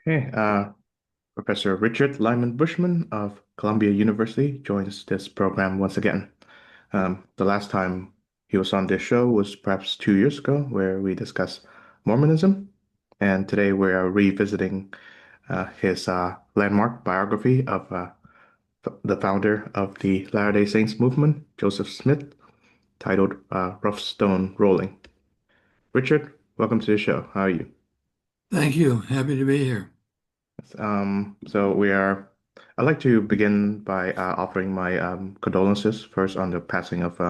Hey, Professor Richard Lyman Bushman of Columbia University joins this program once again. The last time he was on this show was perhaps 2 years ago, where we discussed Mormonism, and today we are revisiting his landmark biography of the founder of the Latter-day Saints movement, Joseph Smith, titled Rough Stone Rolling. Richard, welcome to the show. How are you? Thank you. Happy to be here. So I'd like to begin by offering my condolences first on the passing of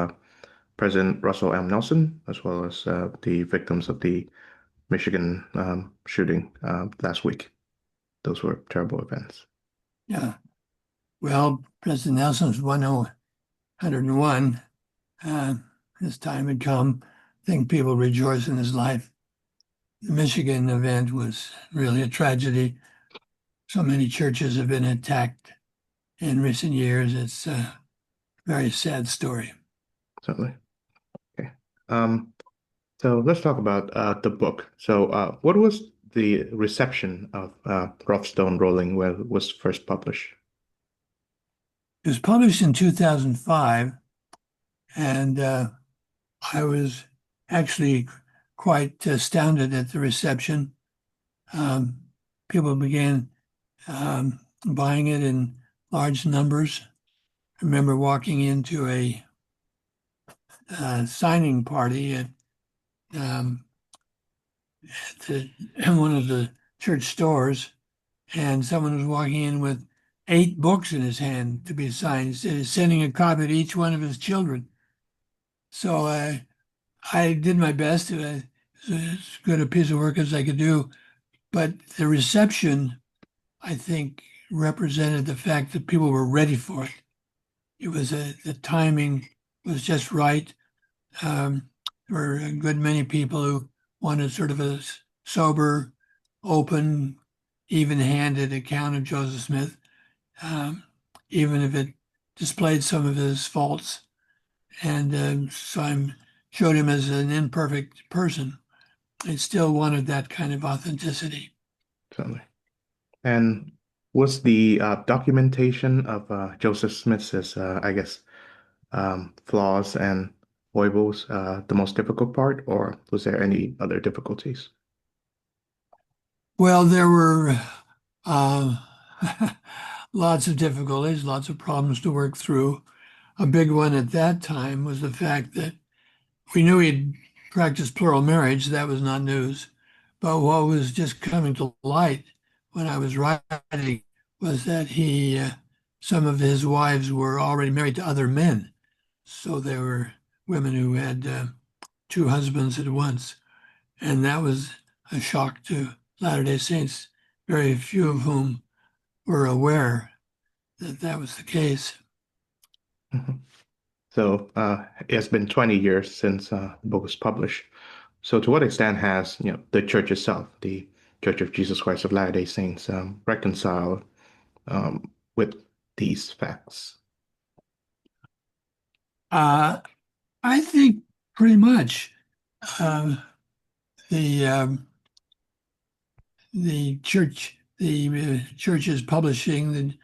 President Russell M. Nelson, as well as the victims of the Michigan shooting last week. Those were terrible events. Yeah. Well, President Nelson's 101. Uh, his time had come. I think people rejoice in his life. The Michigan event was really a tragedy. So many churches have been attacked in recent years. It's a very sad story. Certainly. Okay. Um, so let's talk about the book. So, what was the reception of Rough Stone Rolling when it was first published? It was published in 2005, and I was actually quite astounded at the reception. Um, People began buying it in large numbers. I remember walking into a signing party um, at one of the church stores, and someone was walking in with 8 books in his hand to be signed, sending a copy to each one of his children. So I did my best, as good a piece of work as I could do, but the reception, I think, represented the fact that people were ready for it. The timing was just right. There were a good many people who wanted sort of a sober, open, even-handed account of Joseph Smith, um, even if it displayed some of his faults. And so I showed him as an imperfect person. I still wanted that kind of authenticity. Certainly. And was the documentation of Joseph Smith's, I guess, flaws and foibles the most difficult part, or was there any other difficulties? Well, there were uh, lots of difficulties, lots of problems to work through. A big one at that time was the fact that we knew he'd practiced plural marriage. That was not news. But what was just coming to light when I was writing was that some of his wives were already married to other men. So there were women who had 2 husbands at once. And that was a shock to Latter-day Saints, very few of whom were aware that that was the case. Mhm. So it has been 20 years since the book was published. So to what extent has the church itself, the Church of Jesus Christ of Latter-day Saints, reconciled with these facts? Uh, I think pretty much uh, the um, the church is publishing the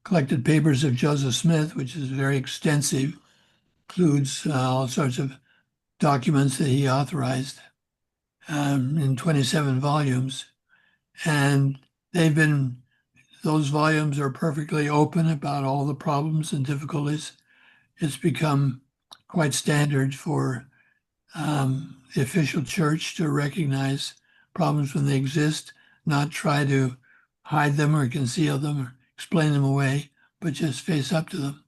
collected papers of Joseph Smith, which is very extensive, includes all sorts of documents that he authorized in 27 volumes. And they've been, those volumes are perfectly open about all the problems and difficulties. It's become quite standard for the official church to recognize problems when they exist, not try to hide them or conceal them or explain them away, but just face up to them.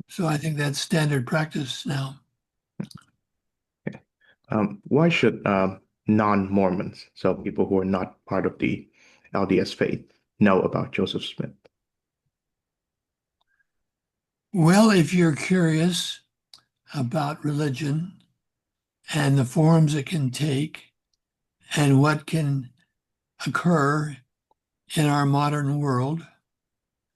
So I think that's standard practice now. Why should non-Mormons, so people who are not part of the LDS faith, know about Joseph Smith? Well, if you're curious about religion and the forms it can take and what can occur in our modern world,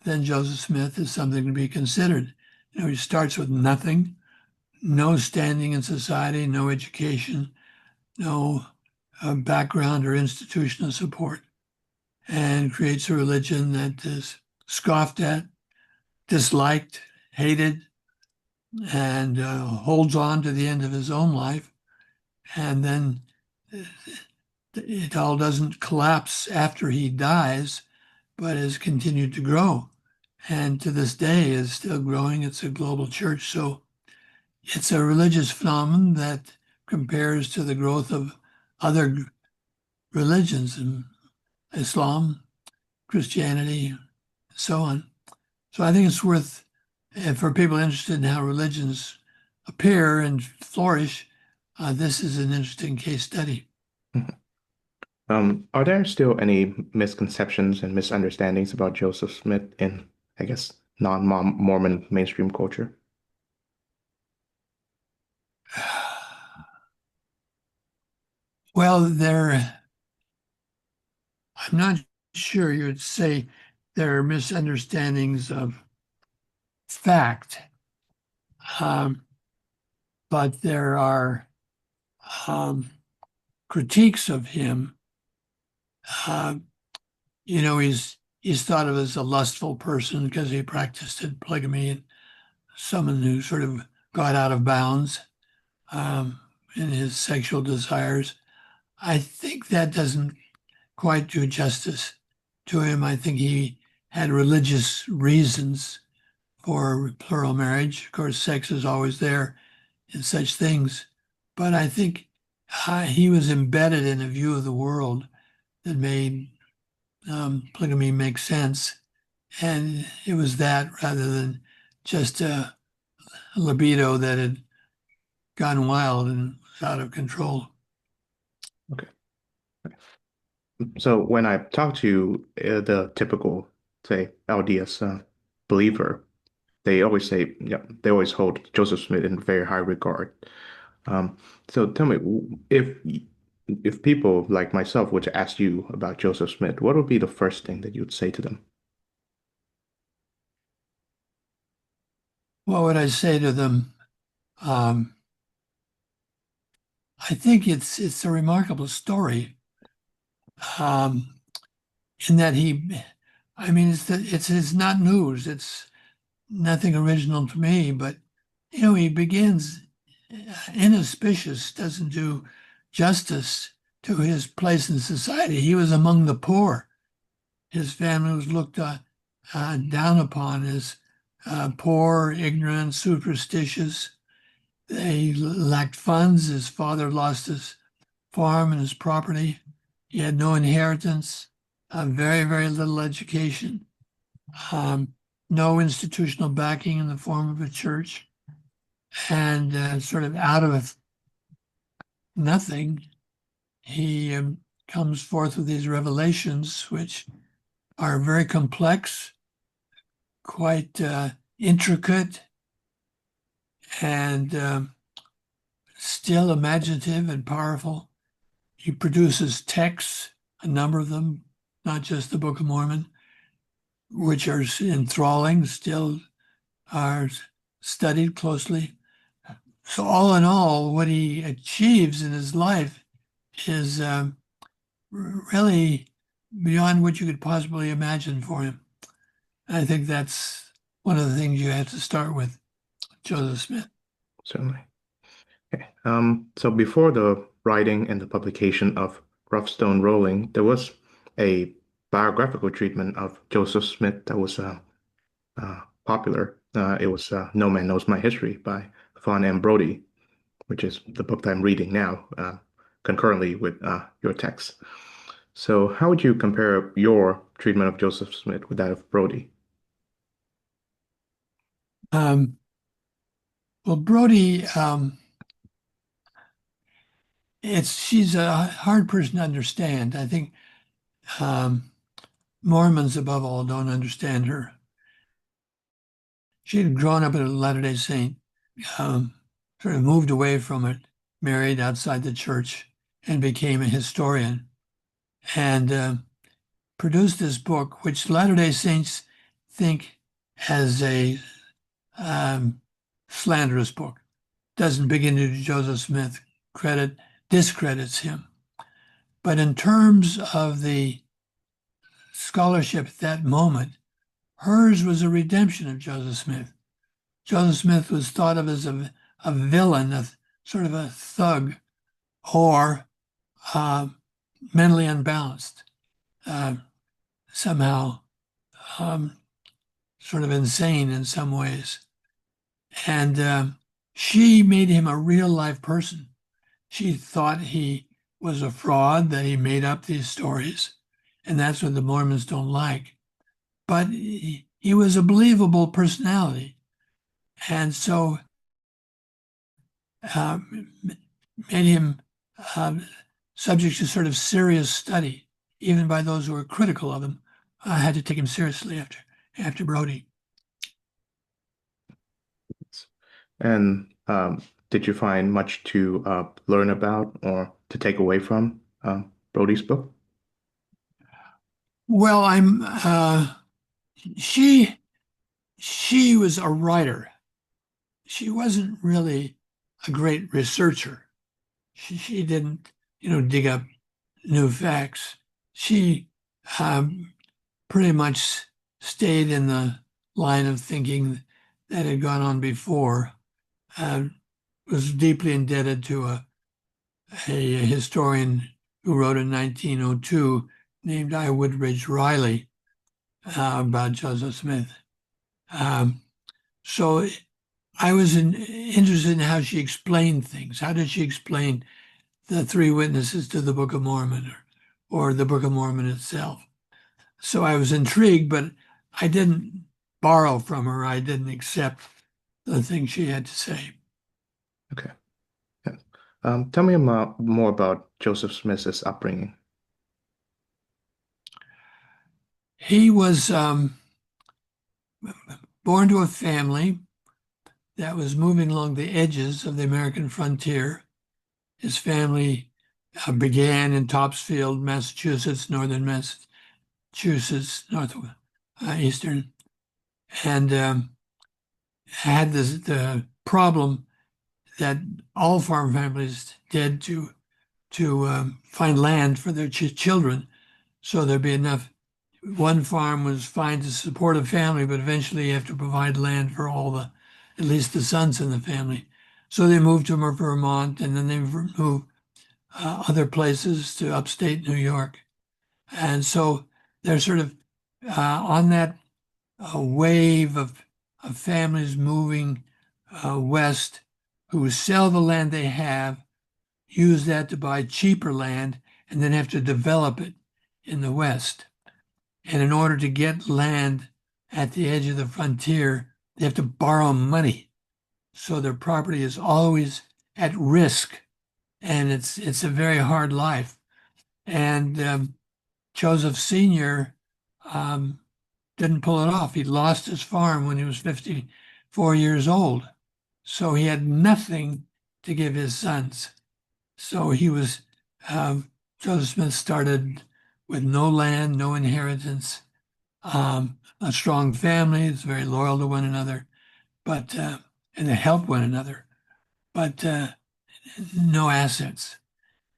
then Joseph Smith is something to be considered. He starts with nothing, no standing in society, no education, no background or institutional support. and creates a religion that is scoffed at, disliked, hated, and holds on to the end of his own life. And then it all doesn't collapse after he dies, but has continued to grow. And to this day is still growing. It's a global church. So it's a religious phenomenon that compares to the growth of other religions, Islam, Christianity, so on. So I think it's worth, for people interested in how religions appear and flourish, this is an interesting case study. Are there still any misconceptions and misunderstandings about Joseph Smith in, I guess, non-Mormon mainstream culture? Well, I'm not sure you'd say there are misunderstandings of fact, um, but there are um, critiques of him. Uh, he's thought of as a lustful person because he practiced polygamy and someone who sort of got out of bounds in his sexual desires. I think that doesn't quite do justice to him. I think he had religious reasons for plural marriage. Of course, sex is always there in such things, but I think he was embedded in a view of the world that made polygamy make sense. And it was that rather than just a libido that had gone wild and was out of control. Okay. So when I talk to the typical, say, LDS believer, they always say, yeah, they always hold Joseph Smith in very high regard. Um, so tell me, if people like myself were to ask you about Joseph Smith, what would be the first thing that you'd say to them? What would I say to them? Um, I think it's a remarkable story um, in that I mean, it's not news. It's nothing original to me, but he begins inauspicious, doesn't do justice to his place in society. He was among the poor. His family was looked down upon as poor, ignorant, superstitious. They lacked funds. His father lost his farm and his property. He had no inheritance, very, very little education, um, no institutional backing in the form of a church, and sort of out of nothing, he comes forth with these revelations, which are very complex, quite intricate, and still imaginative and powerful. He produces texts, a number of them, not just the Book of Mormon, which are enthralling, still are studied closely. So, all in all, what he achieves in his life is really beyond what you could possibly imagine for him. I think that's one of the things you have to start with, Joseph Smith. Certainly. Okay. So before the writing and the publication of Rough Stone Rolling, there was a biographical treatment of Joseph Smith that was popular. It was No Man Knows My History by Fawn M. Brody, which is the book that I'm reading now, concurrently with your text. So how would you compare your treatment of Joseph Smith with that of Brody? Um, well, Brody, she's a hard person to understand. I think um, Mormons, above all, don't understand her. She had grown up a Latter-day Saint, um, sort of moved away from it, married outside the church, and became a historian, and produced this book, which Latter-day Saints think as a um, slanderous book. Doesn't begin to do Joseph Smith discredits him. But in terms of the scholarship at that moment. Hers was a redemption of Joseph Smith. Joseph Smith was thought of as a villain, a sort of a thug, or uh, mentally unbalanced, uh, somehow um, sort of insane in some ways. And she made him a real life person. She thought he was a fraud, that he made up these stories. And that's what the Mormons don't like. But he was a believable personality. And so uh, made him um, subject to sort of serious study, even by those who were critical of him. I had to take him seriously after Brody. And did you find much to learn about or to take away from Brody's book? Well, I'm she she was a writer. She wasn't really a great researcher. She didn't, dig up new facts. She um, pretty much stayed in the line of thinking that had gone on before. Uh, was deeply indebted to a historian who wrote in 1902 named I. Woodridge Riley about Joseph Smith. Um, so I was interested in how she explained things. How did she explain the three witnesses to the Book of Mormon or the Book of Mormon itself? So I was intrigued, but I didn't borrow from her. I didn't accept the things she had to say. Okay. Yeah. Tell me more about Joseph Smith's upbringing. He was born to a family that was moving along the edges of the American frontier. His family began in Topsfield, Massachusetts, northern Massachusetts, eastern, and had the problem that all farm families did to find land for their children, so there'd be enough. One farm was fine to support a family, but eventually you have to provide land for at least the sons in the family. So they moved to Vermont, and then they moved other places to upstate New York. And so they're sort of on that wave of families moving west who sell the land they have, use that to buy cheaper land, and then have to develop it in the west. And in order to get land at the edge of the frontier, they have to borrow money. So their property is always at risk, and it's a very hard life. And Joseph Sr. Um, didn't pull it off. He lost his farm when he was 54 years old. So he had nothing to give his sons. So Joseph Smith started with no land, no inheritance, a strong family. It's very loyal to one another, but and they help one another, but no assets.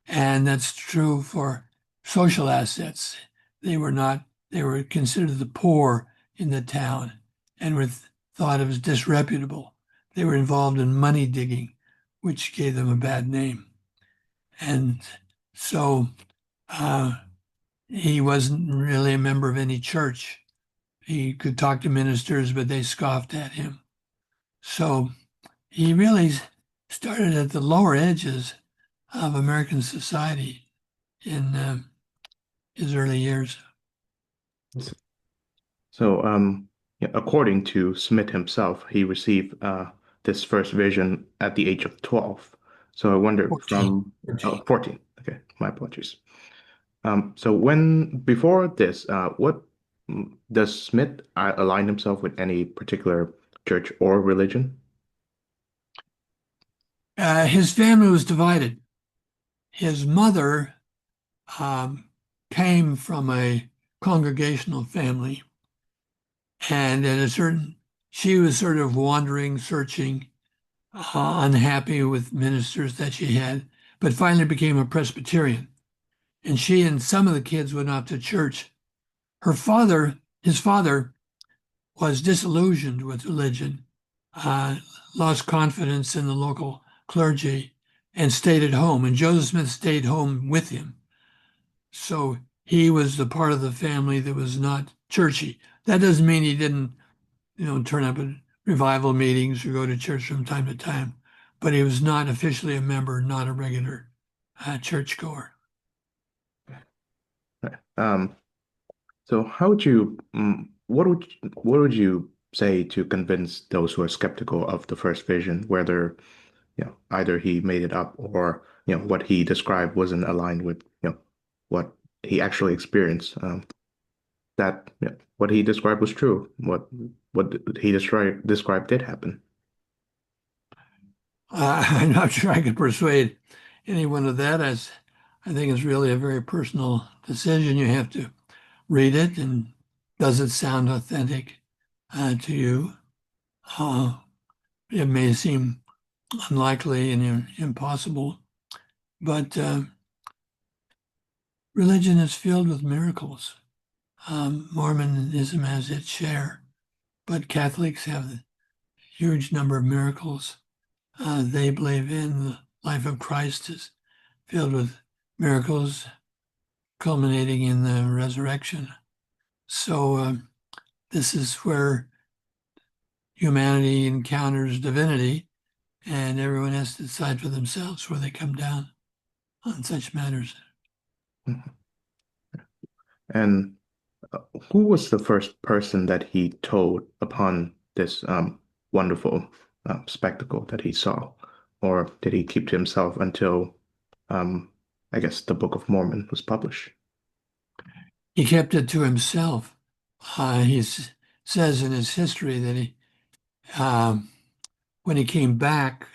And that's true for social assets. They were not, they were considered the poor in the town and were thought of as disreputable. They were involved in money digging, which gave them a bad name. And so uh, he wasn't really a member of any church. He could talk to ministers, but they scoffed at him. So he really started at the lower edges of American society in his early years. So, yeah, according to Smith himself, he received this first vision at the age of 12. So I wonder 14. from 14. Okay, my apologies. So before this, what does Smith align himself with any particular church or religion? His family was divided. His mother um, came from a congregational family, and she was sort of wandering, searching, unhappy with ministers that she had, but finally became a Presbyterian. And she and some of the kids went off to church, his father, was disillusioned with religion, uh, lost confidence in the local clergy, and stayed at home. And Joseph Smith stayed home with him. So he was the part of the family that was not churchy. That doesn't mean he didn't, turn up at revival meetings or go to church from time to time, but he was not officially a member, not a regular churchgoer. Um, so how would you, what would you say to convince those who are skeptical of the first vision, whether, either he made it up or, what he described wasn't aligned with, what he actually experienced? That what he described was true. What he described did happen. I'm not sure I could persuade anyone of that. I think it's really a very personal decision. You have to read it, and does it sound authentic to you? Uh, it may seem unlikely and impossible, but religion is filled with miracles. Mormonism has its share, but Catholics have a huge number of miracles. They believe in the life of Christ is filled with miracles, culminating in the resurrection. So this is where humanity encounters divinity, and everyone has to decide for themselves where they come down on such matters. And who was the first person that he told upon this wonderful spectacle that he saw? Or did he keep to himself until, um, I guess, the Book of Mormon was published? He kept it to himself. He says in his history that um, when he came back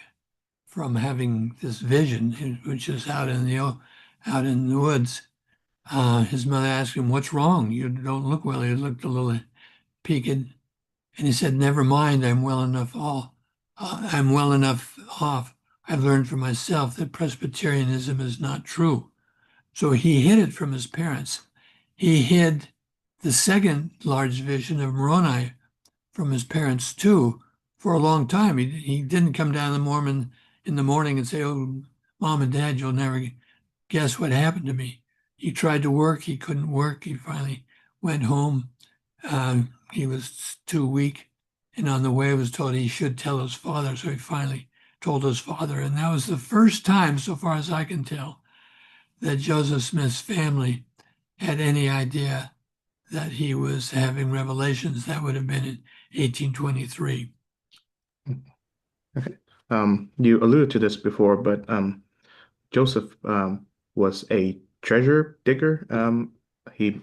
from having this vision, which is out in the woods, his mother asked him, "What's wrong? You don't look well." He looked a little peaked, and he said, "Never mind. I'm well enough off. I've learned for myself that Presbyterianism is not true." So he hid it from his parents. He hid the second large vision of Moroni from his parents too for a long time. He didn't come down to Mormon in the morning and say, "Oh, Mom and Dad, you'll never guess what happened to me." He tried to work. He couldn't work. He finally went home. He was too weak. And on the way, was told he should tell his father. So he finally told his father. And that was the first time, so far as I can tell, that Joseph Smith's family had any idea that he was having revelations. That would have been in 1823. Okay. You alluded to this before, but Joseph was a treasure digger. He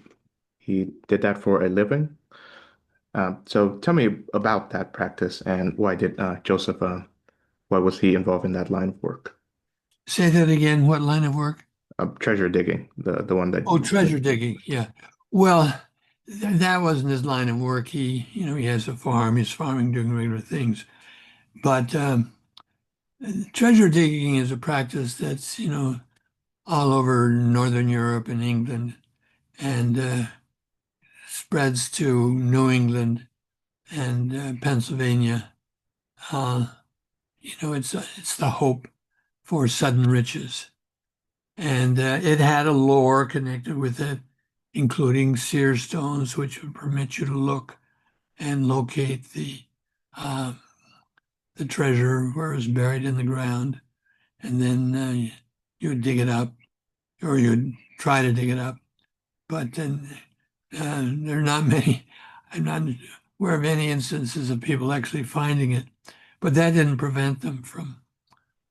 he did that for a living. So tell me about that practice and why did Joseph why was he involved in that line of work? Say that again. What line of work? Treasure digging, the one that Oh, you treasure digging. Yeah. Well, that wasn't his line of work. He has a farm. He's farming, doing regular things. But treasure digging is a practice that's, all over Northern Europe and England, and spreads to New England and Pennsylvania. Uh, it's the hope for sudden riches. And it had a lore connected with it, including seer stones, which would permit you to look and locate uh, the treasure where it was buried in the ground. And then you would dig it up, or you'd try to dig it up. But then there are not many, I'm not aware of any instances of people actually finding it. But that didn't prevent them from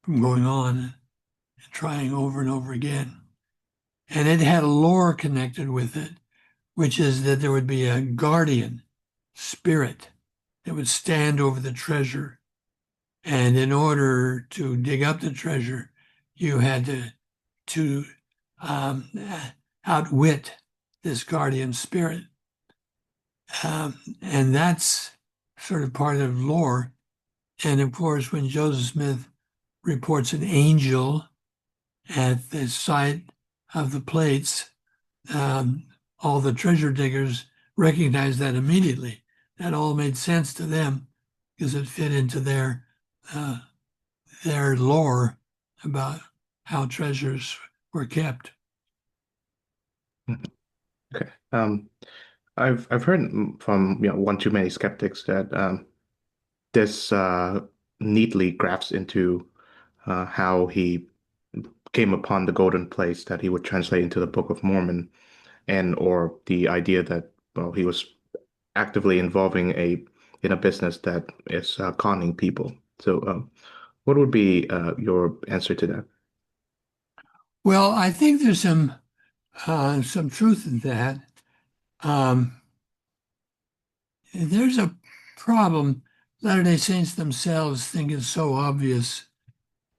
going on and trying over and over again. And it had a lore connected with it, which is that there would be a guardian spirit that would stand over the treasure. And in order to dig up the treasure, you had to um, outwit this guardian spirit. And that's sort of part of lore. And of course, when Joseph Smith reports an angel at the site of the plates, um, all the treasure diggers recognized that immediately. That all made sense to them because it fit into uh, their lore about how treasures were kept. Mhm. Okay. I've heard from one too many skeptics that this neatly grafts into how he came upon the golden place that he would translate into the Book of Mormon, and or the idea that well he was actively involving a in a business that is conning people. So, what would be your answer to that? Well, I think there's some truth in that. Um, there's a problem. Latter-day Saints themselves think it's so obvious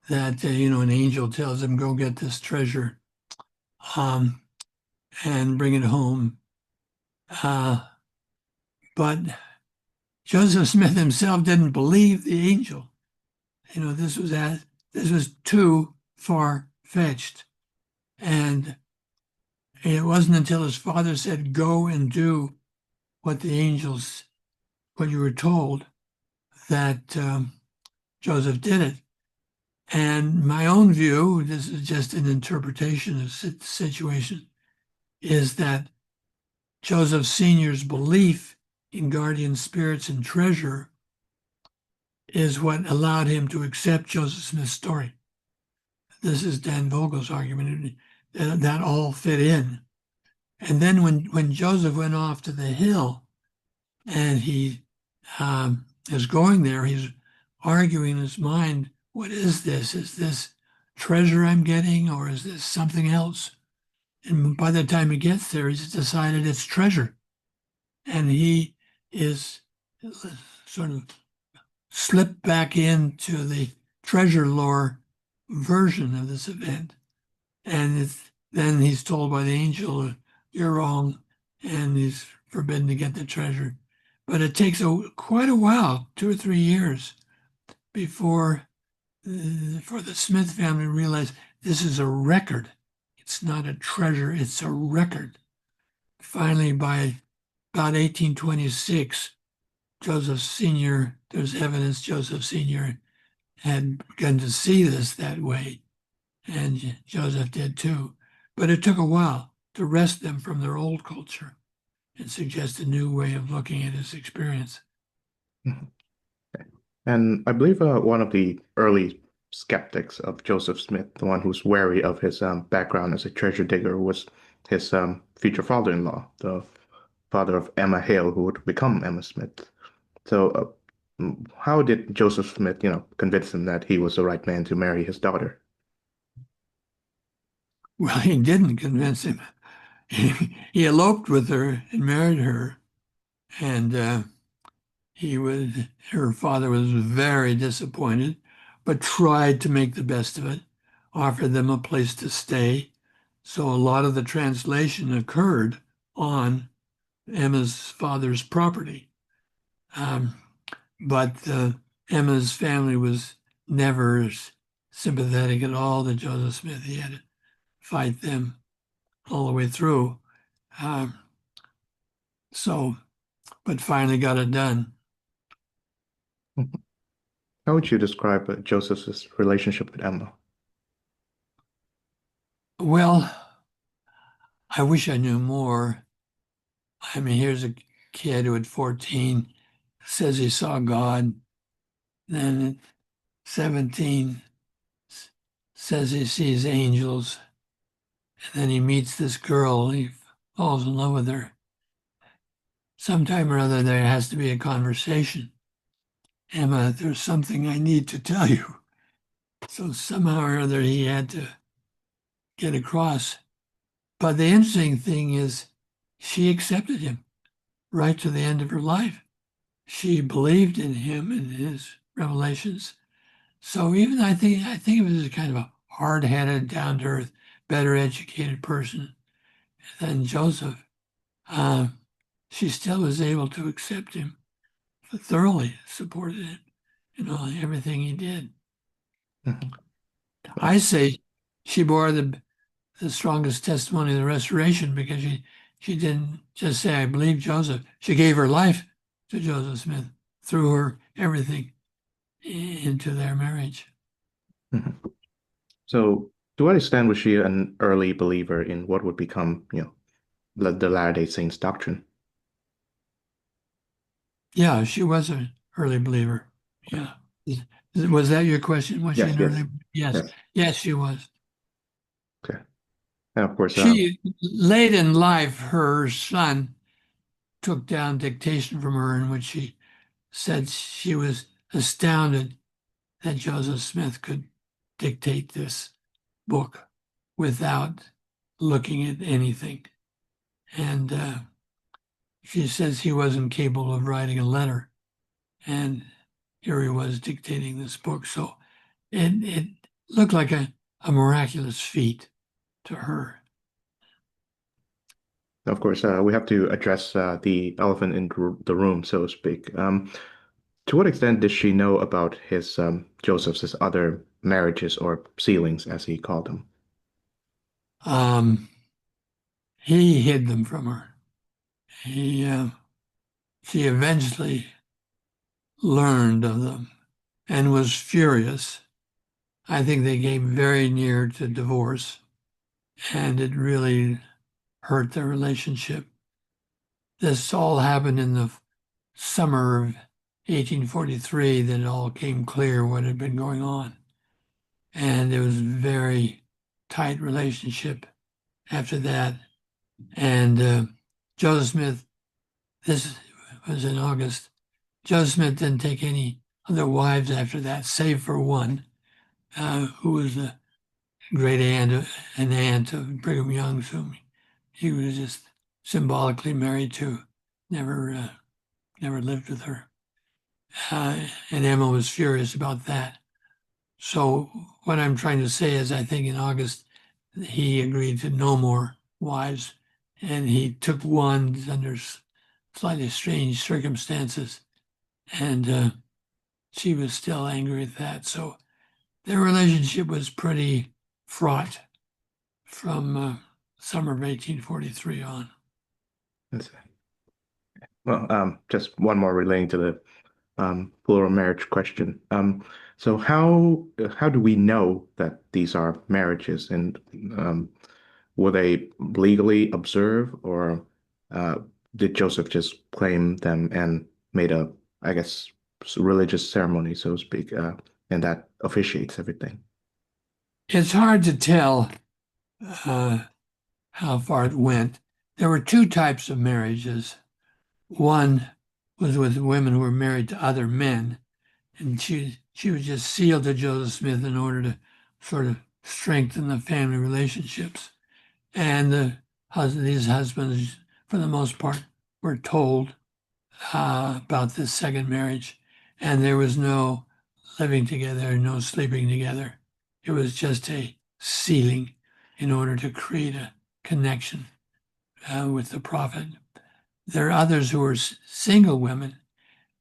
that an angel tells them go get this treasure um, and bring it home. Uh, but Joseph Smith himself didn't believe the angel. This was too far fetched, and it wasn't until his father said, "Go and do what what you were told," that Joseph did it. And my own view, this is just an interpretation of the situation, is that Joseph Sr.'s belief in guardian spirits and treasure is what allowed him to accept Joseph Smith's story. This is Dan Vogel's argument. That all fit in. And then when Joseph went off to the hill and he is going there, he's arguing in his mind, what is this? Is this treasure I'm getting or is this something else? And by the time he gets there, he's decided it's treasure. And he is sort of slipped back into the treasure lore version of this event. And then he's told by the angel, you're wrong, and he's forbidden to get the treasure. But it takes quite a while, 2 or 3 years, before for the Smith family to realize this is a record. It's not a treasure, it's a record. Finally, by about 1826, Joseph Sr., there's evidence Joseph Sr. had begun to see this that way, and Joseph did too. But it took a while to wrest them from their old culture and suggest a new way of looking at his experience. Mhm. And I believe one of the early skeptics of Joseph Smith, the one who's wary of his background as a treasure digger, was his future father-in-law, the father of Emma Hale, who would become Emma Smith. So, how did Joseph Smith, convince him that he was the right man to marry his daughter? Well, he didn't convince him. He eloped with her and married her, and he was her father was very disappointed, but tried to make the best of it, offered them a place to stay. So a lot of the translation occurred on Emma's father's property. Um, but Emma's family was never sympathetic at all to Joseph Smith. He had to fight them all the way through. Um, so, but finally got it done. Mhm. How would you describe Joseph's relationship with Emma? Well, I wish I knew more. I mean, here's a kid who at 14 says he saw God, then at 17 says he sees angels, and then he meets this girl. He falls in love with her. Sometime or other, there has to be a conversation. Emma, there's something I need to tell you. So somehow or other, he had to get across. But the interesting thing is, she accepted him right to the end of her life. She believed in him and his revelations. So even I think of it as kind of a hard-headed, down-to-earth, better educated person than Joseph. Uh, she still was able to accept him, thoroughly supported him in everything he did. Mhm. I say she bore the strongest testimony of the Restoration because she didn't just say, I believe Joseph. She gave her life to Joseph Smith, threw her everything into their marriage. Mhm. So, to what extent was she an early believer in what would become, the Latter-day Saints doctrine? Yeah, she was an early believer. Yeah. Was that your question? Was she Yes, an yes, early? Yes. yes. Yes, she was. Okay. And of course, She, late in life, her son took down dictation from her in which she said she was astounded that Joseph Smith could dictate this book without looking at anything. And she says he wasn't capable of writing a letter. And here he was dictating this book. So it looked like a miraculous feat to her. we have to address the elephant in the room, so to speak. To what extent did she know about Joseph's other marriages or sealings, as he called them? Um, he hid them from her. He, she eventually learned of them and was furious. I think they came very near to divorce, and it really hurt their relationship. This all happened in the summer of 1843 that it all came clear what had been going on. And it was a very tight relationship after that. And Joseph Smith, this was in August. Joseph Smith didn't take any other wives after that, save for one, who was a great aunt, an aunt of Brigham Young's, whom he was just symbolically married to. Never, never lived with her. And Emma was furious about that. So what I'm trying to say is, I think in August he agreed to no more wives, and he took one under slightly strange circumstances, and she was still angry at that. So their relationship was pretty fraught from summer of 1843 on. Let's see. Well, just one more relating to the plural marriage question. So how do we know that these are marriages, and um, were they legally observed, or uh, did Joseph just claim them and made a, I guess, religious ceremony, so to speak, and that officiates everything? It's hard to tell uh, how far it went. There were two types of marriages. One was with women who were married to other men, and she was just sealed to Joseph Smith in order to sort of strengthen the family relationships. And these husbands, for the most part, were told about this second marriage, and there was no living together, no sleeping together. It was just a sealing in order to create a connection with the prophet. There are others who are single women,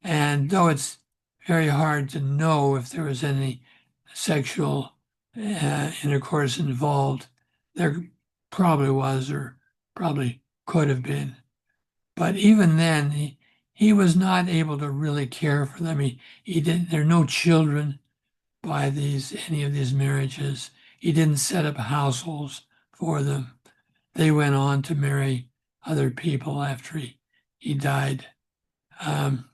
and though it's very hard to know if there was any sexual intercourse involved, there probably was or probably could have been. But even then, he was not able to really care for them. He didn't, there are no children by any of these marriages. He didn't set up households for them. They went on to marry other people after he died. Um,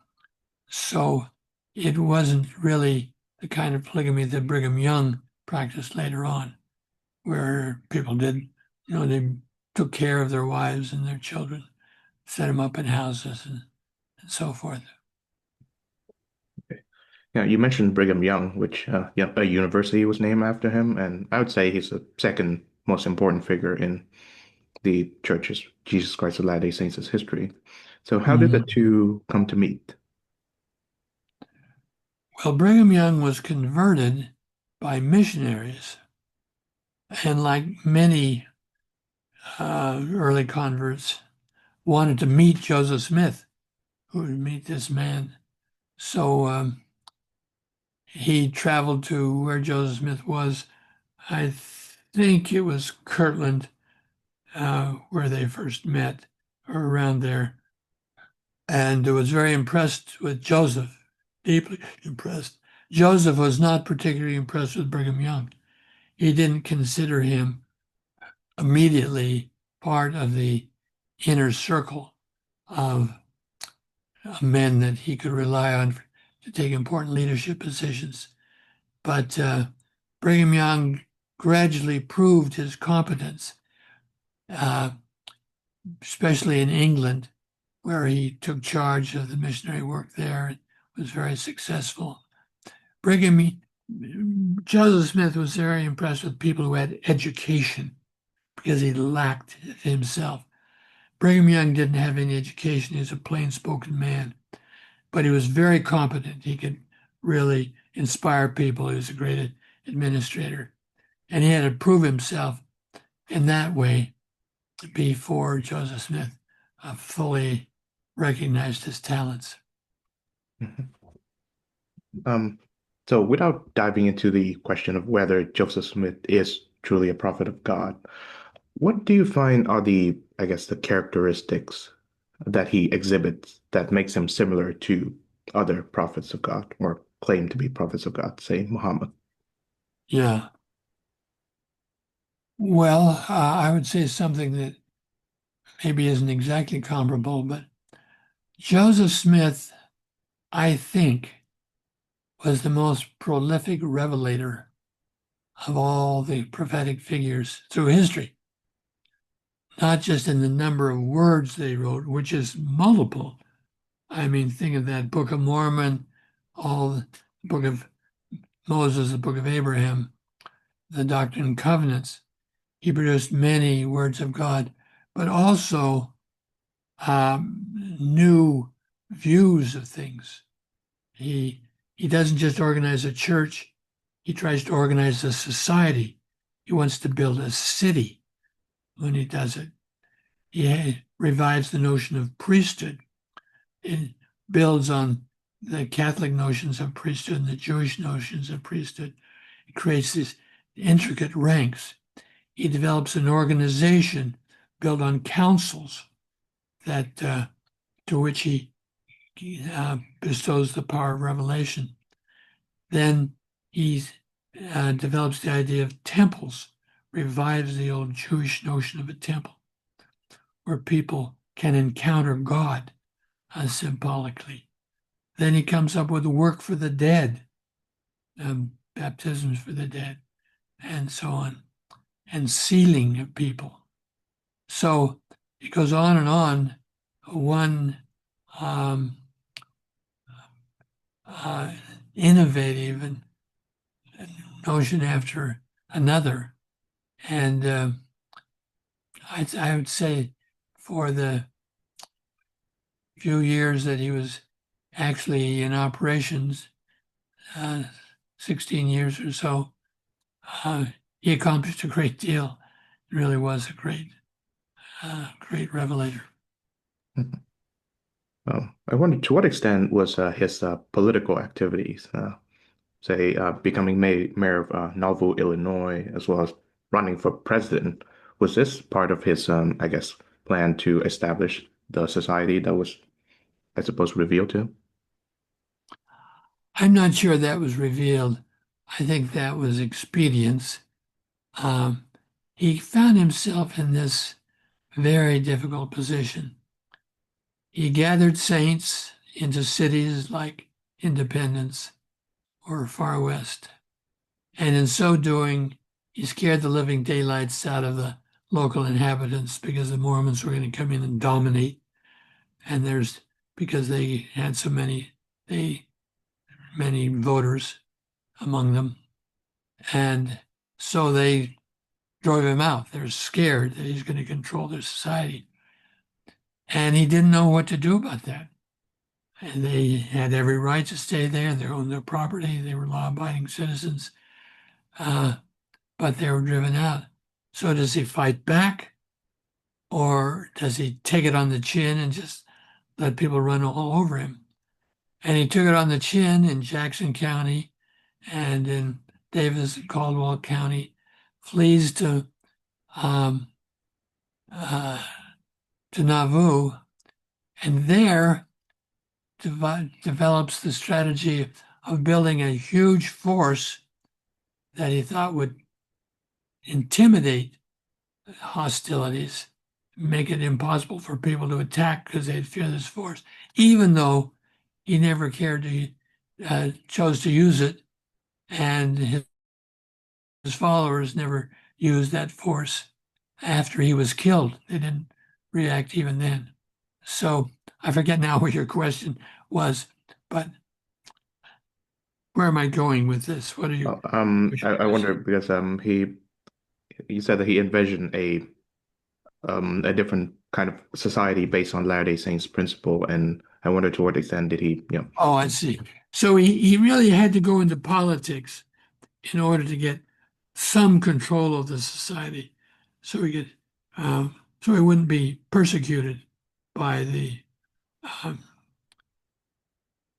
so it wasn't really the kind of polygamy that Brigham Young practiced later on, where people did, they took care of their wives and their children, set them up in houses and so forth. Yeah, you mentioned Brigham Young, which a university was named after him, and I would say he's the second most important figure in the Church's Jesus Christ of Latter-day Saints' history. So how did the Mhm. two come to meet? Well, Brigham Young was converted by missionaries, and like many early converts, wanted to meet Joseph Smith, who would meet this man. So he traveled to where Joseph Smith was. I think it was Kirtland, where they first met. or around there, and was very impressed with Joseph, deeply impressed. Joseph was not particularly impressed with Brigham Young. He didn't consider him immediately part of the inner circle of men that he could rely on to take important leadership positions. But Brigham Young gradually proved his competence, uh, especially in England, where he took charge of the missionary work there and was very successful. Joseph Smith was very impressed with people who had education because he lacked it himself. Brigham Young didn't have any education. He was a plain-spoken man, but he was very competent. He could really inspire people. He was a great administrator, and he had to prove himself in that way before Joseph Smith fully recognized his talents. Mhm. Um, so without diving into the question of whether Joseph Smith is truly a prophet of God, what do you find are the, I guess, the characteristics that he exhibits that makes him similar to other prophets of God or claim to be prophets of God, say Muhammad? Yeah. Well, I would say something that maybe isn't exactly comparable, but Joseph Smith, I think, was the most prolific revelator of all the prophetic figures through history, not just in the number of words they wrote, which is multiple. I mean, think of that Book of Mormon, all the Book of Moses, the Book of Abraham, the Doctrine and Covenants. He produced many words of God, but also new views of things. He he doesn't just organize a church; he tries to organize a society. He wants to build a city when he does it. He revives the notion of priesthood. It builds on the Catholic notions of priesthood and the Jewish notions of priesthood. It creates these intricate ranks. He develops an organization built on councils that to which he bestows the power of revelation. Then he develops the idea of temples, revives the old Jewish notion of a temple where people can encounter God symbolically. Then he comes up with work for the dead, baptisms for the dead, and so on, and sealing of people. So it goes on and on. One um, uh, innovative and notion after another. And I would say for the few years that he was actually in operations, uh, 16 years or so, uh, he accomplished a great deal. It really was a great revelator. I wonder to what extent was his political activities, say becoming mayor of Nauvoo, Illinois, as well as running for president, was this part of his, I guess, plan to establish the society that was, I suppose, revealed to him? I'm not sure that was revealed. I think that was expedience. Um, he found himself in this very difficult position. He gathered saints into cities like Independence or Far West, and in so doing, he scared the living daylights out of the local inhabitants because the Mormons were going to come in and dominate. And there's because they had so they many voters among them, and so they drove him out. They're scared that he's going to control their society, and he didn't know what to do about that. And they had every right to stay there. They owned their property. They were law-abiding citizens, uh, but they were driven out. So does he fight back, or does he take it on the chin and just let people run all over him? And he took it on the chin in Jackson County and in Davis and Caldwell County, flees to um, uh, to Nauvoo, and there develops the strategy of building a huge force that he thought would intimidate hostilities, make it impossible for people to attack because they'd fear this force, even though he never cared to chose to use it, and his followers never used that force after he was killed. They didn't react even then. So I forget now what your question was, but where am I going with this? What are you? What's your I wonder question? because he said that he envisioned a different kind of society based on Latter-day Saints principle, and I wonder to what extent did he, Oh, I see. So he really had to go into politics in order to get some control of the society, so he could, so he wouldn't be persecuted by um,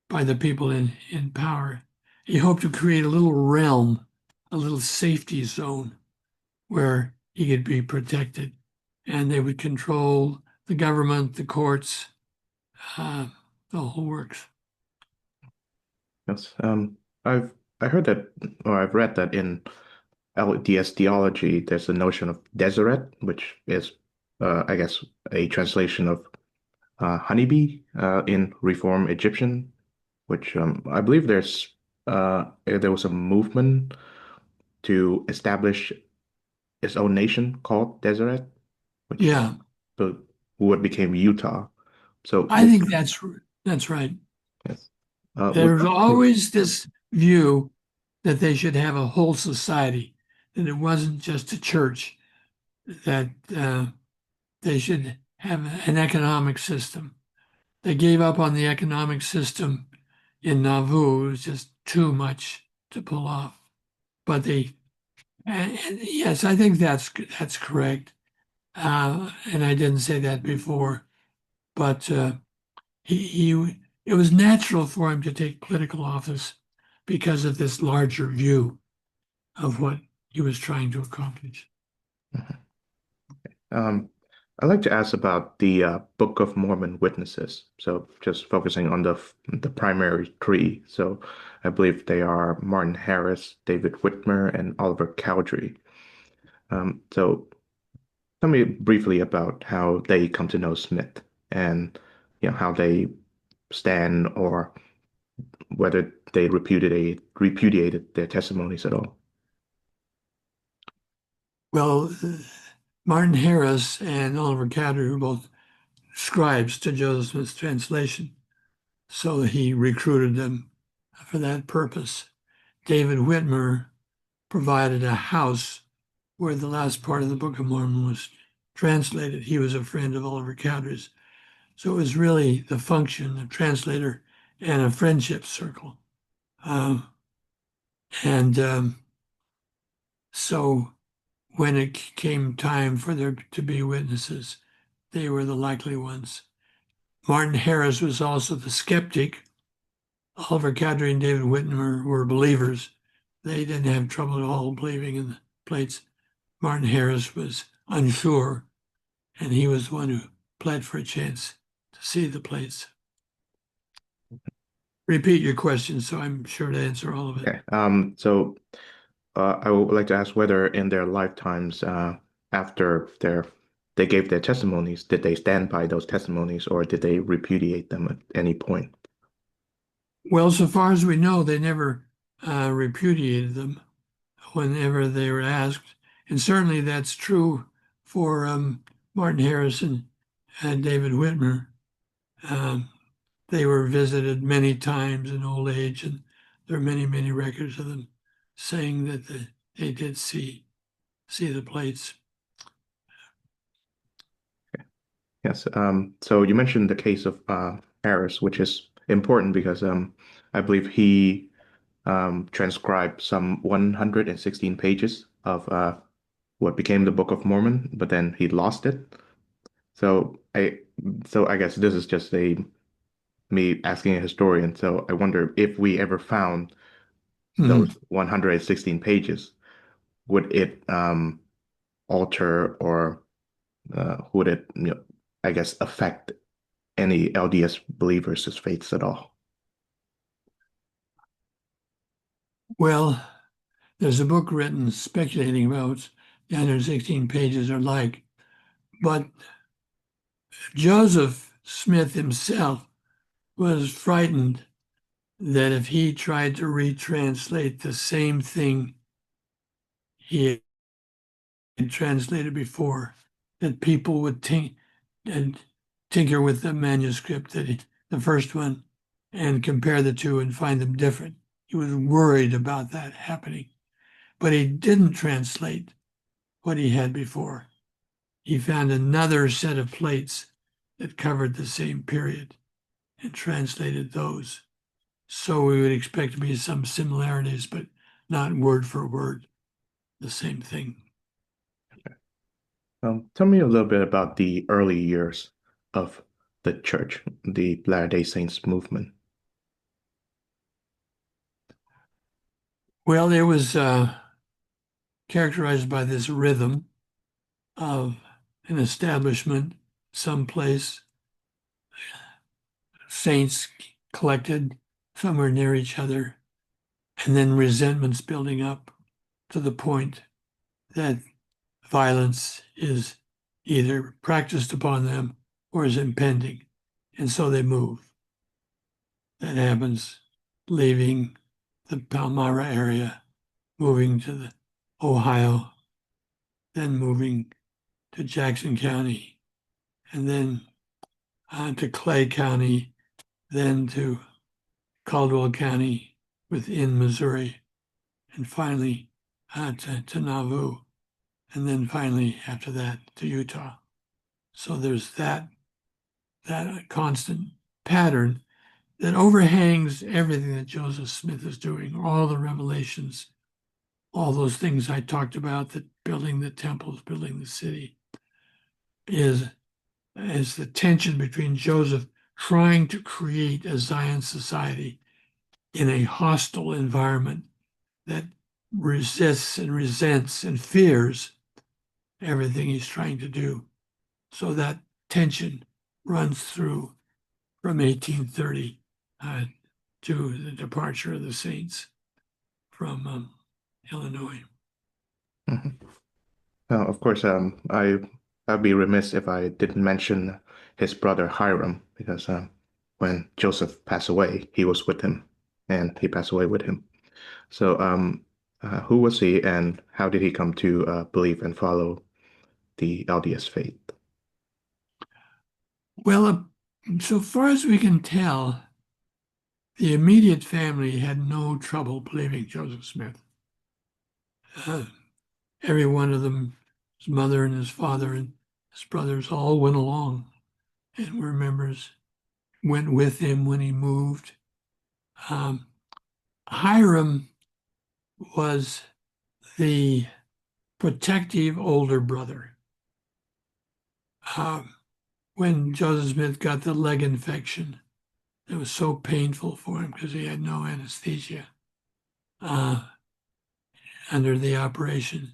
the people in power. He hoped to create a little realm, a little safety zone where he could be protected, and they would control the government, the courts, uh, the whole works. yes, I've I heard that, or I've read that in LDS theology, there's a notion of Deseret, which is, I guess, a translation of honeybee in Reform Egyptian, which I believe there was a movement to establish its own nation called Deseret, which Yeah, but what became Utah. So I think that's right. yes, would There's always this view that they should have a whole society, that it wasn't just a church, that they should have an economic system. They gave up on the economic system in Nauvoo. It was just too much to pull off. But and yes, I think that's correct. And I didn't say that before, but it was natural for him to take political office because of this larger view of what he was trying to accomplish. um, I'd like to ask about the Book of Mormon witnesses. So just focusing on the primary three. So I believe they are Martin Harris, David Whitmer, and Oliver Cowdery. So tell me briefly about how they come to know Smith and how they stand or whether they repudiated their testimonies at all. Well, Martin Harris and Oliver Cowdery were both scribes to Joseph Smith's translation, so he recruited them for that purpose. David Whitmer provided a house where the last part of the Book of Mormon was translated. He was a friend of Oliver Cowdery's. So it was really the function of translator and a friendship circle. Um, and so when it came time for there to be witnesses, they were the likely ones. Martin Harris was also the skeptic. Oliver Cowdery and David Whitmer were believers. They didn't have trouble at all believing in the plates. Martin Harris was unsure, and he was the one who pled for a chance to see the plates. Repeat your question, so I'm sure to answer all of it. Okay. I would like to ask whether in their lifetimes, after they gave their testimonies, did they stand by those testimonies or did they repudiate them at any point? Well, so far as we know, they never repudiated them whenever they were asked. And certainly that's true for Martin Harrison and David Whitmer. Um, they were visited many times in old age, and there are many, many records of them saying that they did see the plates. Yes. So you mentioned the case of Harris, which is important because I believe he transcribed some 116 pages of what became the Book of Mormon, but then he lost it. So I guess this is just a me asking a historian. So I wonder if we ever found Mhm. those 116 pages, would it alter or would it I guess, affect any LDS believers' faiths at all? Well, there's a book written speculating about what the 116 pages are like, but Joseph Smith himself was frightened that if he tried to retranslate the same thing he had translated before, that people would and tinker with the manuscript the first one, and compare the two and find them different. He was worried about that happening, but he didn't translate what he had before. He found another set of plates that covered the same period and translated those. So we would expect to be some similarities, but not word for word the same thing. Tell me a little bit about the early years of the church, the Latter-day Saints movement. Well, it was characterized by this rhythm of an establishment someplace, saints collected somewhere near each other, and then resentments building up to the point that violence is either practiced upon them or is impending. And so they move. That happens leaving the Palmyra area, moving to the Ohio, then moving to Jackson County, and then to Clay County, then to Caldwell County within Missouri, and finally to Nauvoo, and then finally after that to Utah. So there's that constant pattern that overhangs everything that Joseph Smith is doing, all the revelations, all those things I talked about, that building the temples, building the city, is the tension between Joseph trying to create a Zion society in a hostile environment that resists and resents and fears everything he's trying to do. So that tension runs through from 1830 uh, to the departure of the saints from Illinois. Mhm. Of course, I'd be remiss if I didn't mention his brother Hiram because when Joseph passed away, he was with him, and he passed away with him. So, who was he, and how did he come to believe and follow the LDS faith? Well, so far as we can tell, the immediate family had no trouble believing Joseph Smith. Uh, every one of them, his mother and his father and his brothers, all went along and were members, went with him when he moved. Um, Hiram was the protective older brother. Um, when Joseph Smith got the leg infection, it was so painful for him because he had no anesthesia uh, under the operation.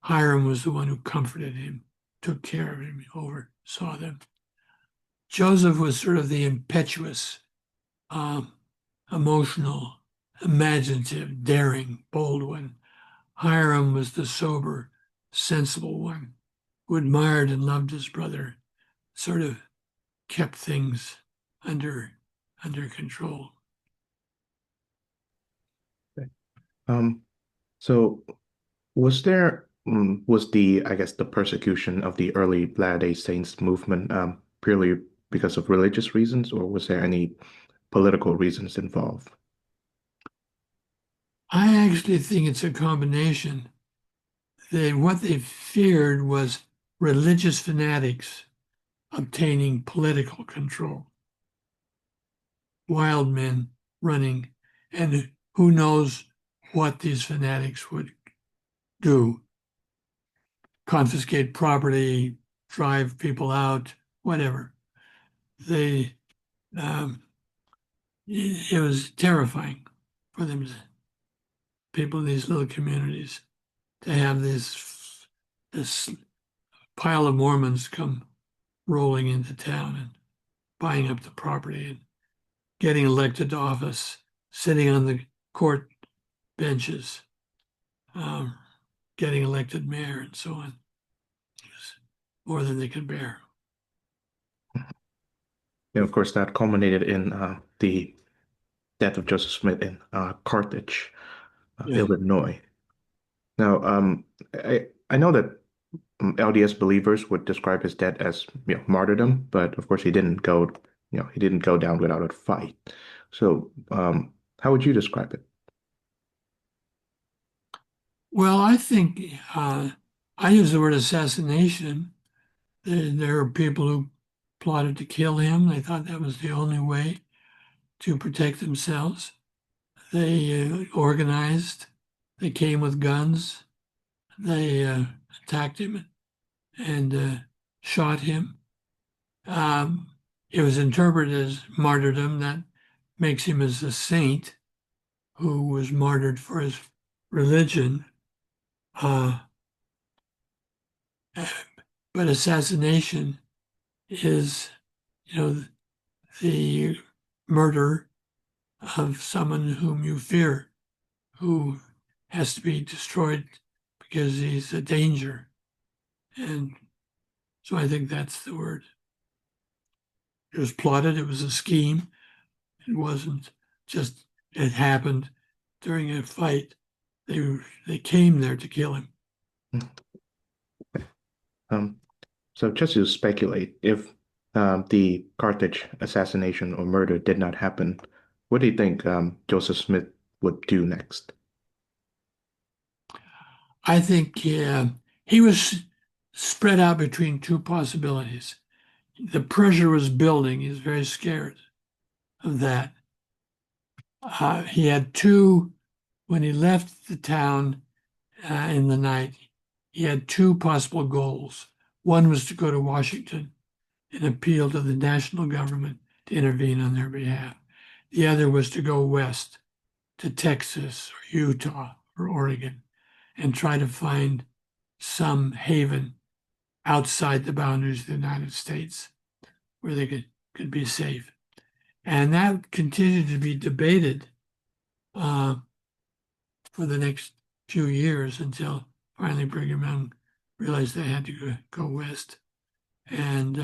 Hiram was the one who comforted him, took care of him, oversaw them. Joseph was sort of the impetuous, um, emotional, imaginative, daring, bold one. Hiram was the sober, sensible one who admired and loved his brother, sort of kept things under under control. Um, so was the I guess the persecution of the early Latter-day Saints movement purely because of religious reasons, or was there any political reasons involved? I actually think it's a combination. What they feared was religious fanatics obtaining political control, wild men running, and who knows what these fanatics would do: confiscate property, drive people out, whatever. They it was terrifying for them, people in these little communities, to have this pile of Mormons come rolling into town and buying up the property and getting elected to office, sitting on the court benches, um, getting elected mayor, and so on. It was more than they could bear. And of course, that culminated in the death of Joseph Smith in Carthage, Yeah. Illinois. Now, I know that LDS believers would describe his death as martyrdom, but of course he didn't go down without a fight. So, how would you describe it? Well, I think I use the word assassination. There are people who plotted to kill him. They thought that was the only way to protect themselves. They organized. They came with guns. They attacked him and shot him. Um, it was interpreted as martyrdom. That makes him as a saint who was martyred for his religion. Uh, but assassination is, you know, the murder of someone whom you fear, who has to be destroyed because he's a danger. And so I think that's the word. It was plotted, it was a scheme. It wasn't just it happened during a fight. They came there to kill him. Um, so just to speculate, if the Carthage assassination or murder did not happen, what do you think Joseph Smith would do next? I think he was spread out between two possibilities. The pressure was building. He was very scared of that. He had two, when he left the town in the night, he had two possible goals. One was to go to Washington and appeal to the national government to intervene on their behalf. The other was to go west to Texas or Utah or Oregon and try to find some haven outside the boundaries of the United States where they could be safe. And that continued to be debated uh, for the next few years until finally Brigham Young realized they had to go west. And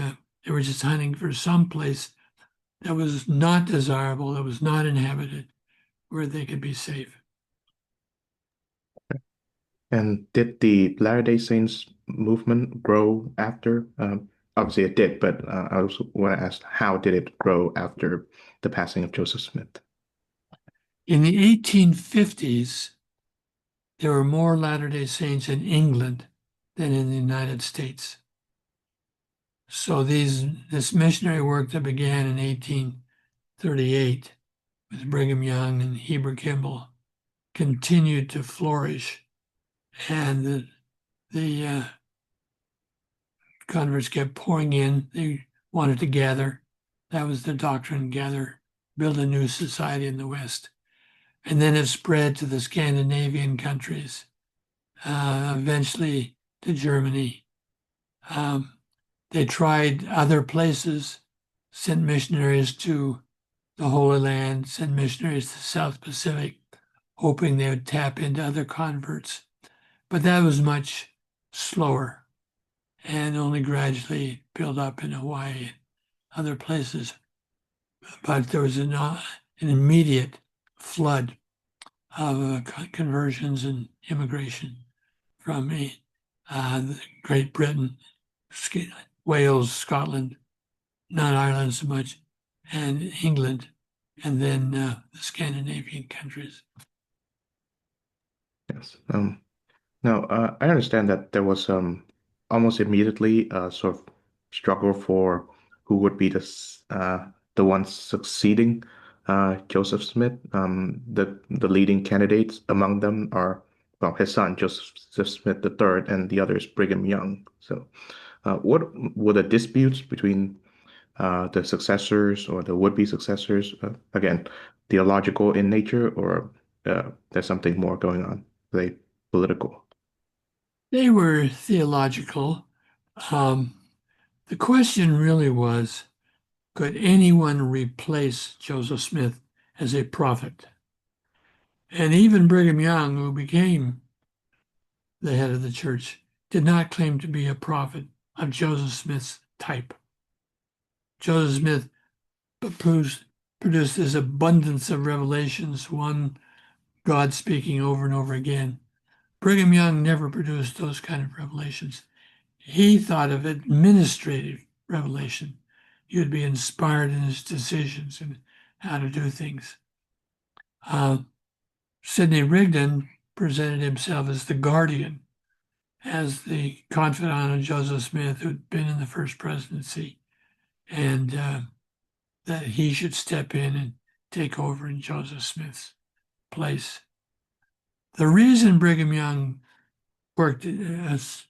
they were just hunting for some place that was not desirable, that was not inhabited, where they could be safe. And did the Latter-day Saints movement grow after? Obviously, it did, but I also want to ask, how did it grow after the passing of Joseph Smith? In the 1850s, there were more Latter-day Saints in England than in the United States. So this missionary work that began in 1838 with Brigham Young and Heber Kimball continued to flourish, and the converts kept pouring in. They wanted to gather. That was their doctrine: gather, build a new society in the West. And then it spread to the Scandinavian countries, eventually to Germany. Um, they tried other places, sent missionaries to the Holy Land, sent missionaries to the South Pacific, hoping they would tap into other converts. But that was much slower and only gradually built up in Hawaii and other places. But there was an immediate flood of conversions and immigration from Great Britain, Wales, Scotland, not Ireland so much, and England, and then the Scandinavian countries. Yes. Now, I understand that there was almost immediately a sort of struggle for who would be the ones succeeding Joseph Smith. The leading candidates among them are, well, his son Joseph Smith III, and the other is Brigham Young. So, what were the disputes between the successors or the would-be successors? Again, theological in nature, or there's something more going on, like political? They were theological. Um, The question really was, could anyone replace Joseph Smith as a prophet? And even Brigham Young, who became the head of the church, did not claim to be a prophet of Joseph Smith's type. Joseph Smith produced this abundance of revelations, one God speaking over and over again. Brigham Young never produced those kind of revelations. He thought of administrative revelation. He would be inspired in his decisions and how to do things. Uh, Sidney Rigdon presented himself as the guardian, as the confidant of Joseph Smith, who'd been in the first presidency, and that he should step in and take over in Joseph Smith's place. The reason Brigham Young worked as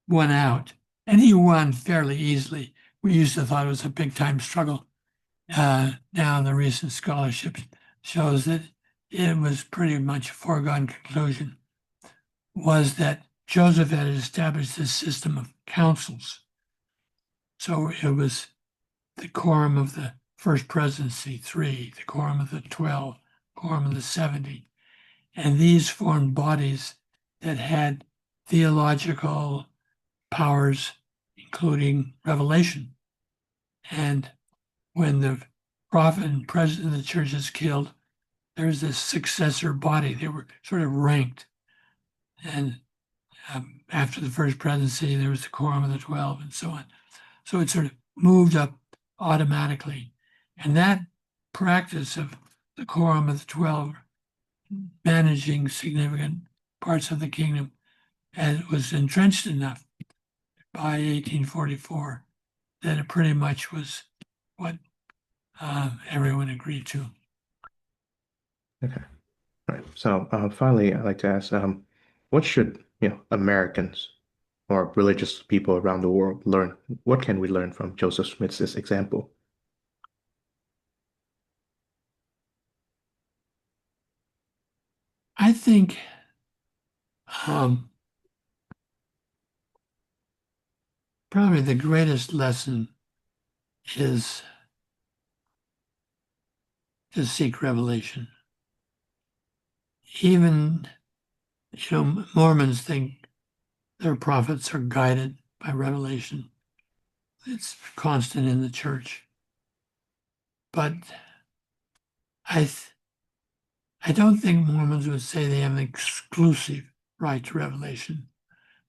won out, and he won fairly easily. We used to thought it was a big time struggle. Now the recent scholarship shows that it was pretty much a foregone conclusion, was that Joseph had established this system of councils. So it was the quorum of the first presidency, 3, the quorum of the 12, quorum of the 70. And these formed bodies that had theological powers, including revelation. And when the prophet and president of the church is killed, there's this successor body. They were sort of ranked. And after the first presidency, there was the quorum of the 12 and so on. So it sort of moved up automatically. And that practice of the quorum of the 12 managing significant parts of the kingdom, and it was entrenched enough by 1844 that it pretty much was what everyone agreed to. Okay. All right. So finally, I'd like to ask, what should, Americans or religious people around the world learn? What can we learn from Joseph Smith's example? I think um, probably the greatest lesson is to seek revelation. Even, Mormons think their prophets are guided by revelation. It's constant in the church. But I, th- I don't think Mormons would say they have an exclusive right to revelation.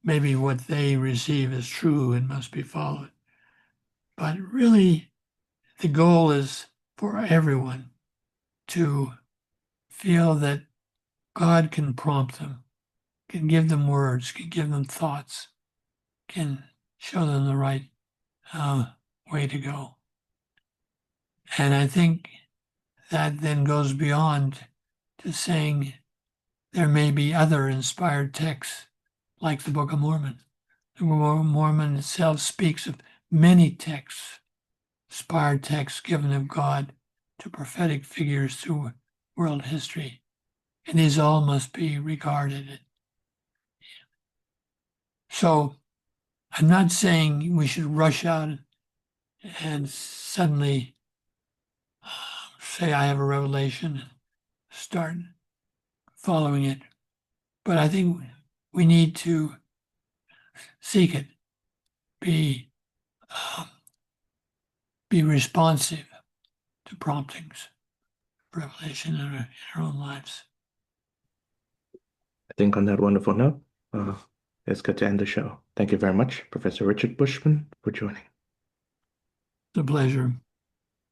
Maybe what they receive is true and must be followed. But really, the goal is for everyone to feel that God can prompt them, can give them words, can give them thoughts, can show them the right uh, way to go. And I think that then goes beyond to saying there may be other inspired texts, like the Book of Mormon. The Book of Mormon itself speaks of many texts, inspired texts given of God to prophetic figures through world history. And these all must be regarded. So I'm not saying we should rush out and suddenly say, I have a revelation, and start following it. But I think we need to seek it, be um, be responsive to promptings, revelation in our own lives. I think on that wonderful note, uh, it's good to end the show. Thank you very much, Professor Richard Bushman, for joining. It's a pleasure.